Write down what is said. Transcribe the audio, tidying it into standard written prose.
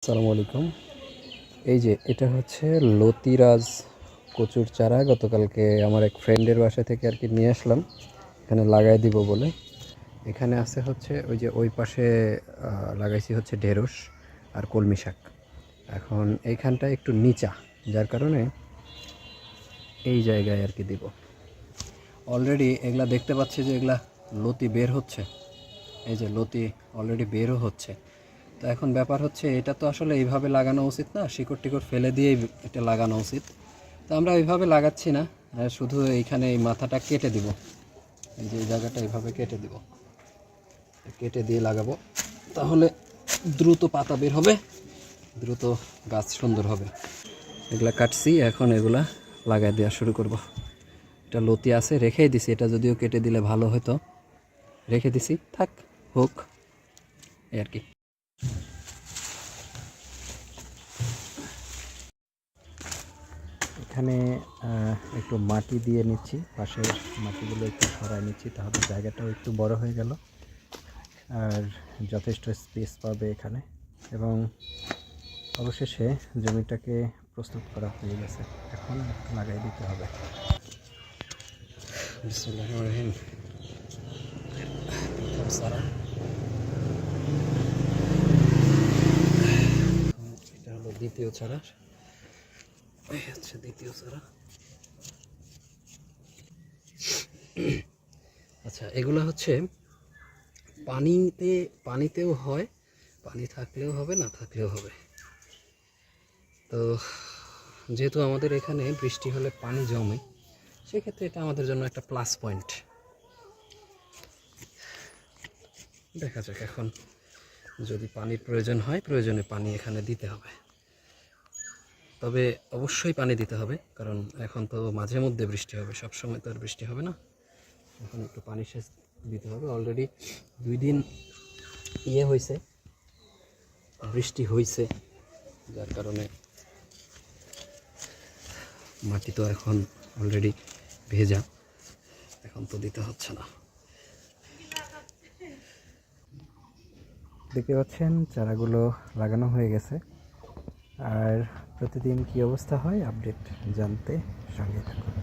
আসসালামু আলাইকুম। এই যে এটা হচ্ছে লতিরাজ কচুর চারা। গতকালকে আমার এক ফ্রেন্ডের বাসা থেকে আর কি নিয়ে আসলাম এখানে লাগাই দিব বলে। এখানে আছে হচ্ছে ওই যে ওই পাশে লাগাইছি হচ্ছে ঢেঁড়স আর কলমি শাক। এখন এইখানটা একটু নিচা, যার কারণে এই জায়গায় আর কি দিব। অলরেডি এগুলা দেখতে পাচ্ছি যে এগুলা লতি বের হচ্ছে। এই যে লতি অলরেডি বেরও হচ্ছে। তো এখন ব্যাপার হচ্ছে, এটা তো আসলে এইভাবে লাগানো উচিত না, শিকড় টিকড় ফেলে দিয়েই এটা লাগানো উচিত। তো আমরা এইভাবে লাগাচ্ছি না, শুধু এইখানে এই মাথাটা কেটে দিব। এই যে এই জায়গাটা এইভাবে কেটে দিব, কেটে দিয়ে লাগাবো, তাহলে দ্রুত পাতা বের হবে, দ্রুত গাছ সুন্দর হবে। এগুলা কাটছি, এখন এগুলা লাগাই দেওয়া শুরু করব। এটা লতি আছে, রেখেই দিছি, এটা যদিও কেটে দিলে ভালো হতো, রেখে দিছি, থাক হোক এই আর কি। এখানে একটু মাটি দিয়ে নিচ্ছি, পাশের মাটিগুলো একটু সরাই নিচ্ছি, তাহলে জায়গাটাও একটু বড় হয়ে গেল আর যথেষ্ট স্পেস পাবে এখানে। এবং অবশেষে জমিটাকে প্রস্তুত করা হয়ে গেছে, এখন লাগাই দিতে হবে। বিসমিল্লাহির রহমানির রহিম। এটা হলো দ্বিতীয় চারা, এই হচ্ছে দ্বিতীয় চারা। আচ্ছা, এগুলো হচ্ছে পানিতেও হয়, পানি থাকলেও হবে, না থাকলেও হবে। তো যেহেতু আমাদের এখানে বৃষ্টি হলে পানি জমে, সেক্ষেত্রে এটা আমাদের জন্য একটা প্লাস পয়েন্ট। দেখা যাক, এখন যদি পানির প্রয়োজন হয়, প্রয়োজনে পানি এখানে দিতে হবে। তবে অবশ্যই পানি দিতে হবে, কারণ এখন তো মাঝে মধ্যে বৃষ্টি হবে, সব সময় তো আর বৃষ্টি হবে না। এখন একটু পানি সেচ দিতে হবে। অলরেডি 2 দিন হয়েছে, বৃষ্টি হয়েছে, যার কারণে মাটি তো এখন অলরেডি ভেজা, এখন তো দিতে হচ্ছে না। দেখতে পাচ্ছেন চারাগুলো লাগানো হয়ে গেছে, আর প্রতিদিন কি অবস্থা হয় আপডেট জানতে সঙ্গে থাকুন।